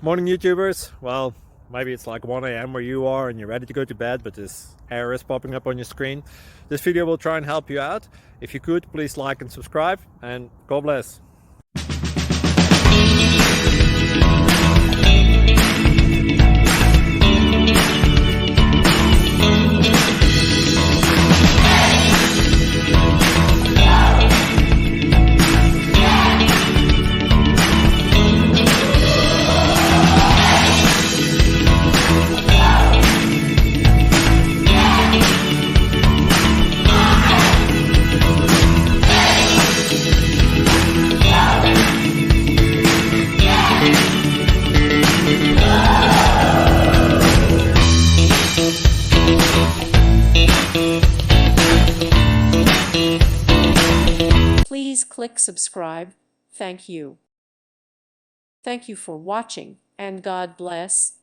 Morning YouTubers. Well, maybe it's like 1 a.m. where you are and you're ready to go to bed, but this error is popping up on your screen. This video will try and help you out. If you could, please like and subscribe, and God bless. Please click subscribe. Thank you. Thank you for watching, and God bless.